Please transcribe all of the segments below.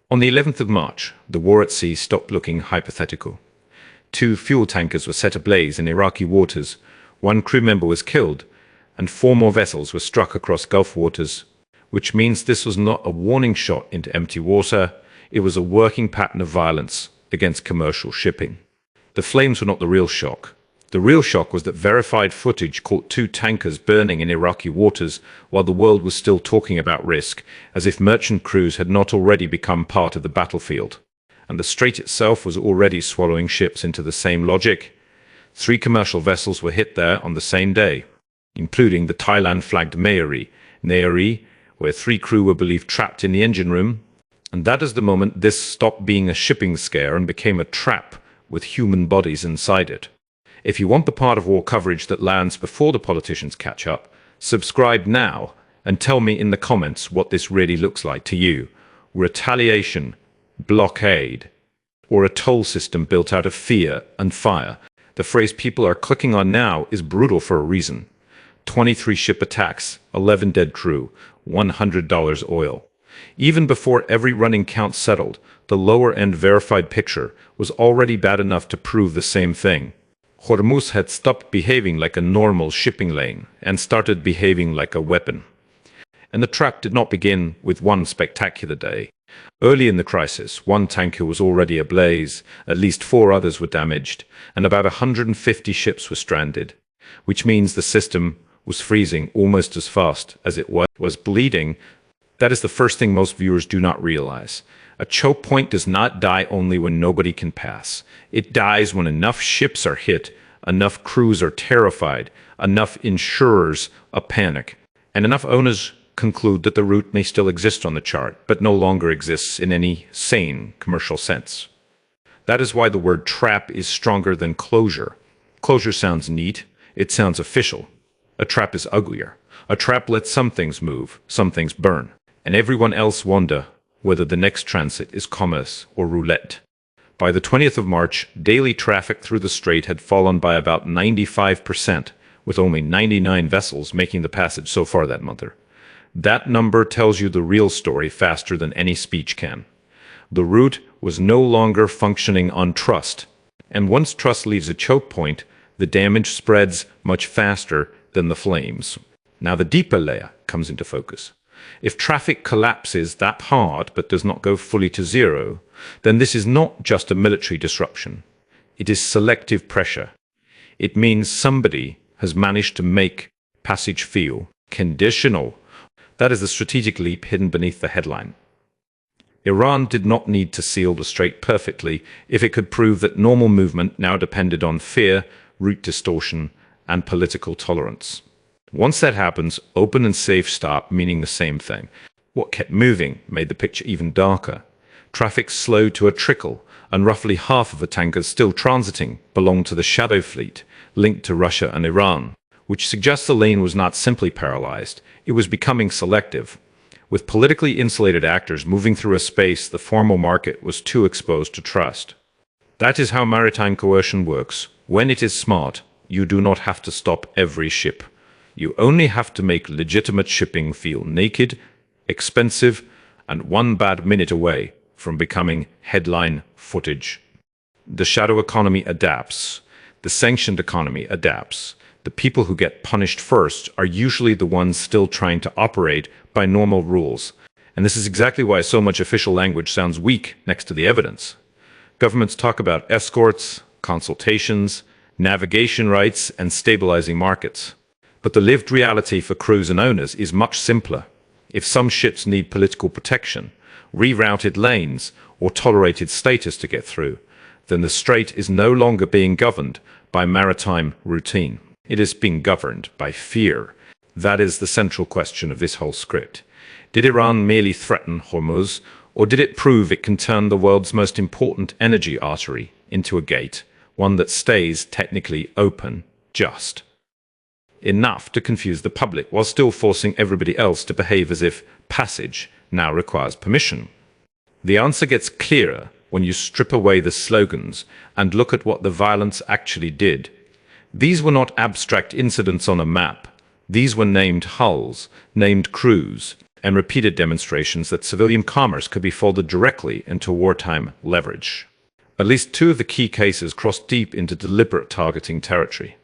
On the 11th of March, the war at sea stopped looking hypothetical. 2 fuel tankers were set ablaze in Iraqi waters, 1 crew member was killed, and 4 more vessels were struck across Gulf waters, which means this was not a warning shot into empty water, it was a working pattern of violence against commercial shipping. The flames were not the real shock. The real shock was that verified footage caught 2 tankers burning in Iraqi waters while the world was still talking about risk, as if merchant crews had not already become part of the battlefield. And the strait itself was already swallowing ships into the same logic. 3 commercial vessels were hit there on the same day, including the Thailand-flagged Nayari, where 3 crew were believed trapped in the engine room. And that is the moment this stopped being a shipping scare and became a trap with human bodies inside it. If you want the part of war coverage that lands before the politicians catch up, subscribe now and tell me in the comments what this really looks like to you. Retaliation, blockade, or a toll system built out of fear and fire. The phrase people are clicking on now is brutal for a reason. 23 ship attacks, 11 dead crew, $100 oil. Even before every running count settled, the lower-end verified picture was already bad enough to prove the same thing. Hormuz had stopped behaving like a normal shipping lane and started behaving like a weapon. And the trap did not begin with one spectacular day. Early in the crisis, 1 tanker was already ablaze, at least 4 others were damaged, and about 150 ships were stranded, which means the system was freezing almost as fast as it was bleeding. That is the first thing most viewers do not realize. A choke point does not die only when nobody can pass. It dies when enough ships are hit, enough crews are terrified, enough insurers panic, and enough owners conclude that the route may still exist on the chart, but no longer exists in any sane commercial sense. That is why the word trap is stronger than closure. Closure sounds neat, it sounds official. A trap is uglier. A trap lets some things move, some things burn, and everyone else wonder whether the next transit is commerce or roulette. By the 20th of March, daily traffic through the strait had fallen by about 95%, with only 99 vessels making the passage so far that month. That number tells you the real story faster than any speech can. The route was no longer functioning on trust, and once trust leaves a choke point, the damage spreads much faster than the flames. Now the deeper layer comes into focus. If traffic collapses that hard but does not go fully to zero, then this is not just a military disruption. It is selective pressure. It means somebody has managed to make passage feel conditional. That is the strategic leap hidden beneath the headline. Iran did not need to seal the strait perfectly if it could prove that normal movement now depended on fear, route distortion, and political tolerance. Once that happens, open and safe start meaning the same thing. What kept moving made the picture even darker. Traffic slowed to a trickle, and roughly half of the tankers still transiting belonged to the shadow fleet, linked to Russia and Iran, which suggests the lane was not simply paralyzed, it was becoming selective. With politically insulated actors moving through a space the formal market was too exposed to trust. That is how maritime coercion works. When it is smart, you do not have to stop every ship. You only have to make legitimate shipping feel naked, expensive, and 1 bad minute away from becoming headline footage. The shadow economy adapts. The sanctioned economy adapts. The people who get punished first are usually the ones still trying to operate by normal rules. And this is exactly why so much official language sounds weak next to the evidence. Governments talk about escorts, consultations, navigation rights, and stabilizing markets. But the lived reality for crews and owners is much simpler. If some ships need political protection, rerouted lanes, or tolerated status to get through, then the strait is no longer being governed by maritime routine. It is being governed by fear. That is the central question of this whole script. Did Iran merely threaten Hormuz, or did it prove it can turn the world's most important energy artery into a gate, one that stays technically open, just enough to confuse the public while still forcing everybody else to behave as if passage now requires permission? The answer gets clearer when you strip away the slogans and look at what the violence actually did. These were not abstract incidents on a map. These were named hulls, named crews, and repeated demonstrations that civilian commerce could be folded directly into wartime leverage. At least two of the key cases cross deep into deliberate targeting territory.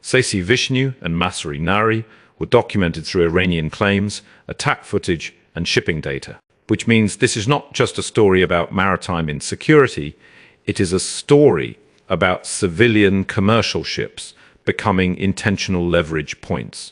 Sasi Vishnu and Masri Nari were documented through Iranian claims, attack footage, and shipping data, which means this is not just a story about maritime insecurity, it is a story about civilian commercial ships becoming intentional leverage points.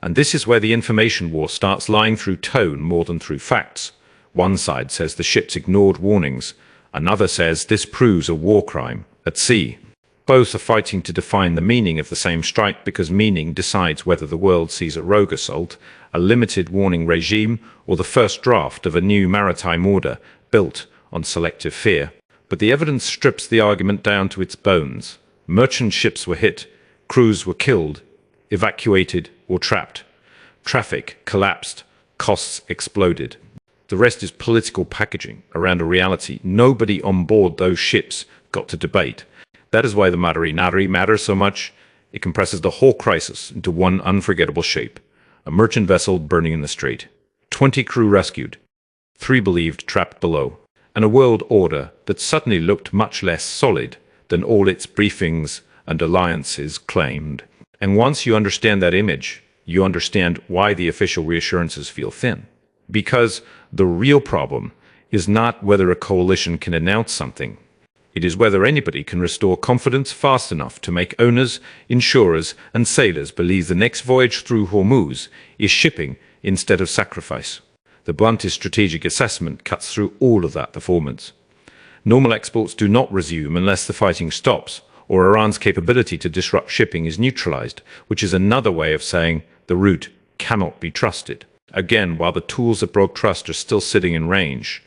And this is where the information war starts lying through tone more than through facts. One side says the ships ignored warnings, another says this proves a war crime at sea. Both are fighting to define the meaning of the same strike because meaning decides whether the world sees a rogue assault, a limited warning regime, or the first draft of a new maritime order built on selective fear. But the evidence strips the argument down to its bones. Merchant ships were hit, crews were killed, evacuated, or trapped. Traffic collapsed, costs exploded. The rest is political packaging around a reality nobody on board those ships got to debate. That is why the Madari Nadari matters so much. It compresses the whole crisis into one unforgettable shape. A merchant vessel burning in the strait. 20 crew rescued. 3 believed trapped below. And a world order that suddenly looked much less solid than all its briefings and alliances claimed. And once you understand that image, you understand why the official reassurances feel thin. Because the real problem is not whether a coalition can announce something. It is whether anybody can restore confidence fast enough to make owners, insurers, and sailors believe the next voyage through Hormuz is shipping instead of sacrifice. The bluntest strategic assessment cuts through all of that performance. Normal exports do not resume unless the fighting stops, or Iran's capability to disrupt shipping is neutralized, which is another way of saying the route cannot be trusted. Again, while the tools that broke trust are still sitting in range,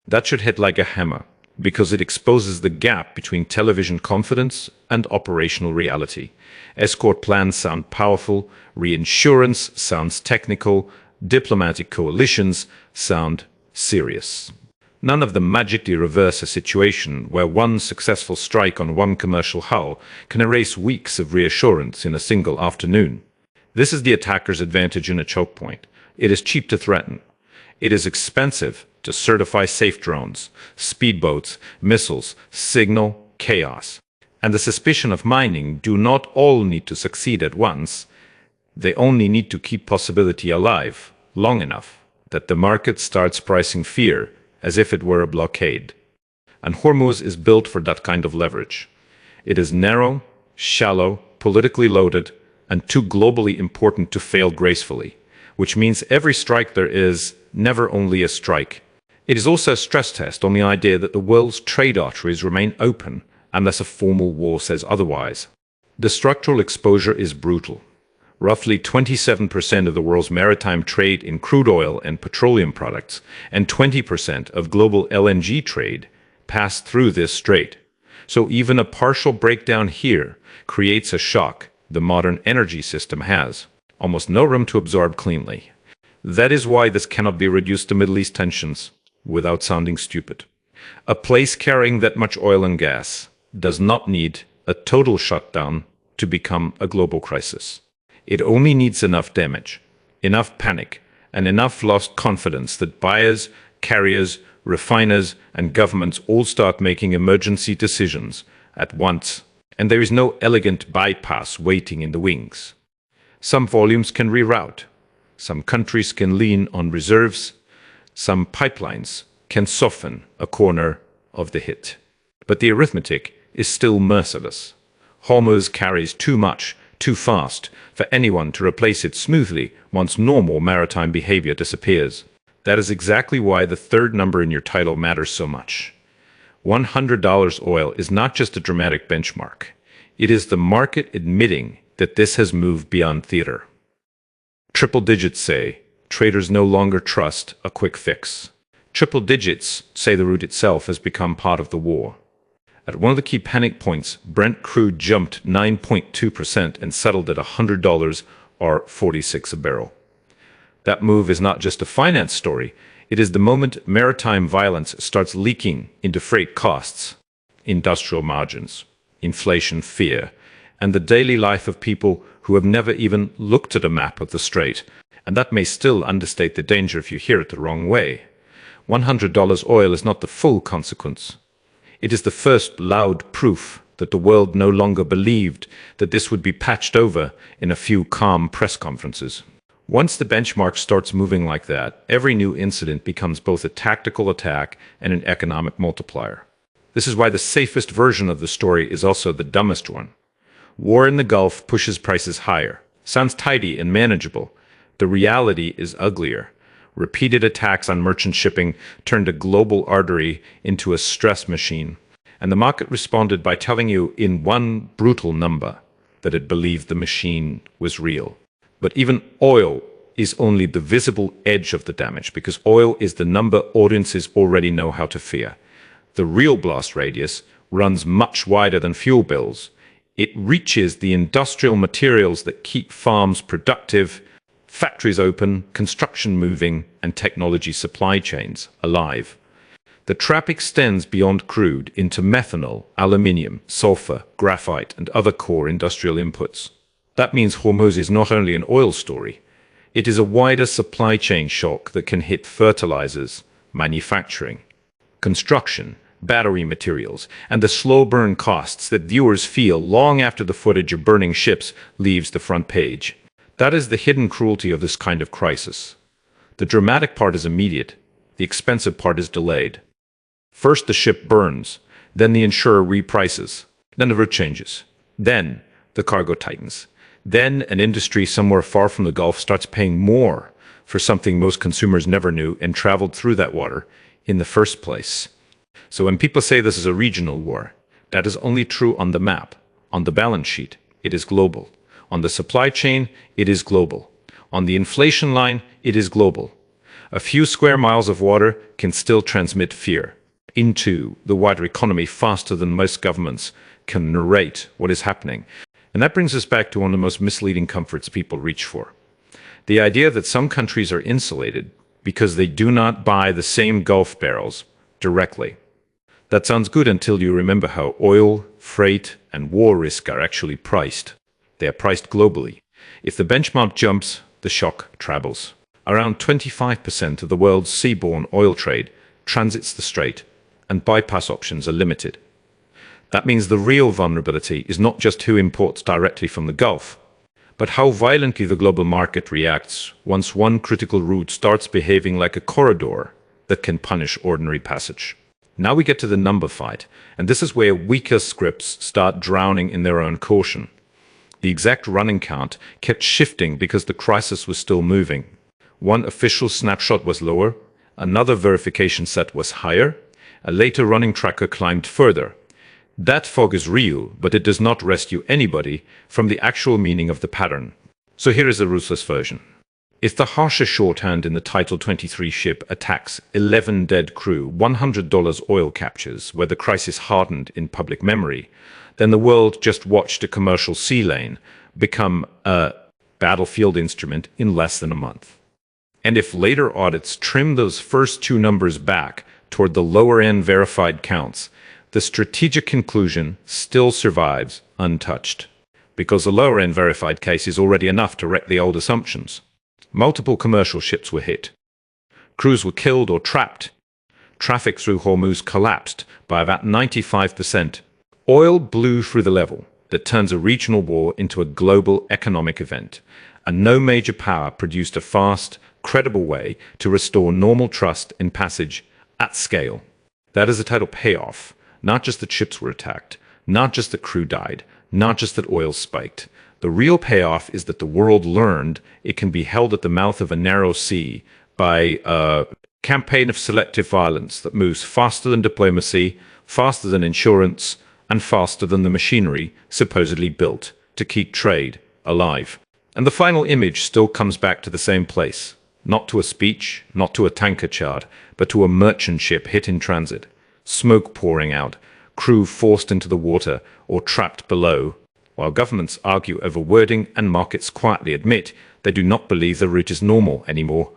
that should hit like a hammer, because it exposes the gap between television confidence and operational reality. Escort plans sound powerful, reinsurance sounds technical, diplomatic coalitions sound serious. None of them magically reverse a situation where one successful strike on one commercial hull can erase weeks of reassurance in a single afternoon. This is the attacker's advantage in a choke point. It is cheap to threaten. It is expensive to certify safe drones, speedboats, missiles, signal, chaos. And the suspicion of mining do not all need to succeed at once. They only need to keep possibility alive long enough that the market starts pricing fear as if it were a blockade. And Hormuz is built for that kind of leverage. It is narrow, shallow, politically loaded, and too globally important to fail gracefully, which means every strike there is never only a strike. It is also a stress test on the idea that the world's trade arteries remain open unless a formal war says otherwise. The structural exposure is brutal. Roughly 27% of the world's maritime trade in crude oil and petroleum products and 20% of global LNG trade pass through this strait. So even a partial breakdown here creates a shock the modern energy system has almost no room to absorb cleanly. That is why this cannot be reduced to Middle East tensions without sounding stupid. A place carrying that much oil and gas does not need a total shutdown to become a global crisis. It only needs enough damage, enough panic, and enough lost confidence that buyers, carriers, refiners, and governments all start making emergency decisions at once, and there is no elegant bypass waiting in the wings. Some volumes can reroute, some countries can lean on reserves, some pipelines can soften a corner of the hit. But the arithmetic is still merciless. Hormuz carries too much, too fast, for anyone to replace it smoothly once normal maritime behavior disappears. That is exactly why the third number in your title matters so much. $100 oil is not just a dramatic benchmark. It is the market admitting that this has moved beyond theater. Triple digits say traders no longer trust a quick fix. Triple digits say the route itself has become part of the war. At one of the key panic points, Brent crude jumped 9.2% and settled at $100 or 46 a barrel. That move is not just a finance story. It is the moment maritime violence starts leaking into freight costs, industrial margins, inflation fear, and the daily life of people who have never even looked at a map of the strait. And that may still understate the danger if you hear it the wrong way. $100 oil is not the full consequence. It is the first loud proof that the world no longer believed that this would be patched over in a few calm press conferences. Once the benchmark starts moving like that, every new incident becomes both a tactical attack and an economic multiplier. This is why the safest version of the story is also the dumbest one. War in the Gulf pushes prices higher. Sounds tidy and manageable. The reality is uglier. Repeated attacks on merchant shipping turned a global artery into a stress machine. And the market responded by telling you in one brutal number that it believed the machine was real. But even oil is only the visible edge of the damage, because oil is the number audiences already know how to fear. The real blast radius runs much wider than fuel bills. It reaches the industrial materials that keep farms productive, factories open, construction moving, and technology supply chains alive. The trap extends beyond crude into methanol, aluminium, sulfur, graphite, and other core industrial inputs. That means Hormuz is not only an oil story, it is a wider supply chain shock that can hit fertilizers, manufacturing, construction, battery materials, and the slow burn costs that viewers feel long after the footage of burning ships leaves the front page. That is the hidden cruelty of this kind of crisis. The dramatic part is immediate, the expensive part is delayed. First the ship burns, then the insurer reprices, then the route changes, then the cargo tightens. Then an industry somewhere far from the Gulf starts paying more for something most consumers never knew and traveled through that water in the first place. So when people say this is a regional war, that is only true on the map. On the balance sheet, it is global. On the supply chain, it is global. On the inflation line, it is global. A few square miles of water can still transmit fear into the wider economy faster than most governments can narrate what is happening. And that brings us back to one of the most misleading comforts people reach for. The idea that some countries are insulated because they do not buy the same Gulf barrels directly. That sounds good until you remember how oil, freight, and war risk are actually priced. They are priced globally. If the benchmark jumps, the shock travels. Around 25% of the world's seaborne oil trade transits the strait, and bypass options are limited. That means the real vulnerability is not just who imports directly from the Gulf, but how violently the global market reacts once one critical route starts behaving like a corridor that can punish ordinary passage. Now we get to the number fight, and this is where weaker scripts start drowning in their own caution. The exact running count kept shifting because the crisis was still moving. One official snapshot was lower, another verification set was higher, a later running tracker climbed further. That fog is real, but it does not rescue anybody from the actual meaning of the pattern. So here is the ruthless version. If the harsher shorthand in the Title 23 ship attacks 11 dead crew, $100 oil captures, where the crisis hardened in public memory, then the world just watched a commercial sea lane become a battlefield instrument in less than a month. And if later audits trim those first two numbers back toward the lower-end verified counts, the strategic conclusion still survives untouched, because the lower-end verified case is already enough to wreck the old assumptions. Multiple commercial ships were hit. Crews were killed or trapped. Traffic through Hormuz collapsed by about 95%. Oil blew through the level that turns a regional war into a global economic event, and no major power produced a fast, credible way to restore normal trust in passage at scale. That is the title payoff. Not just that ships were attacked, not just that crew died, not just that oil spiked. The real payoff is that the world learned it can be held at the mouth of a narrow sea by a campaign of selective violence that moves faster than diplomacy, faster than insurance, and faster than the machinery supposedly built to keep trade alive. And the final image still comes back to the same place. Not to a speech, not to a tanker chart, but to a merchant ship hit in transit. Smoke pouring out, crew forced into the water or trapped below, while governments argue over wording and markets quietly admit they do not believe the route is normal anymore.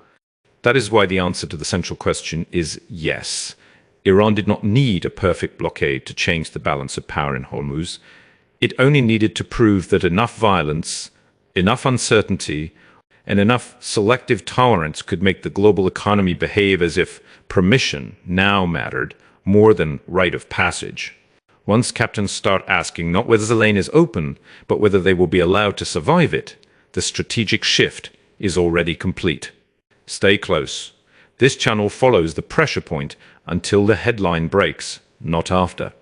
That is why the answer to the central question is yes. Iran did not need a perfect blockade to change the balance of power in Hormuz. It only needed to prove that enough violence, enough uncertainty, and enough selective tolerance could make the global economy behave as if permission now mattered more than rite of passage. Once captains start asking not whether the lane is open, but whether they will be allowed to survive it, the strategic shift is already complete. Stay close. This channel follows the pressure point until the headline breaks, not after.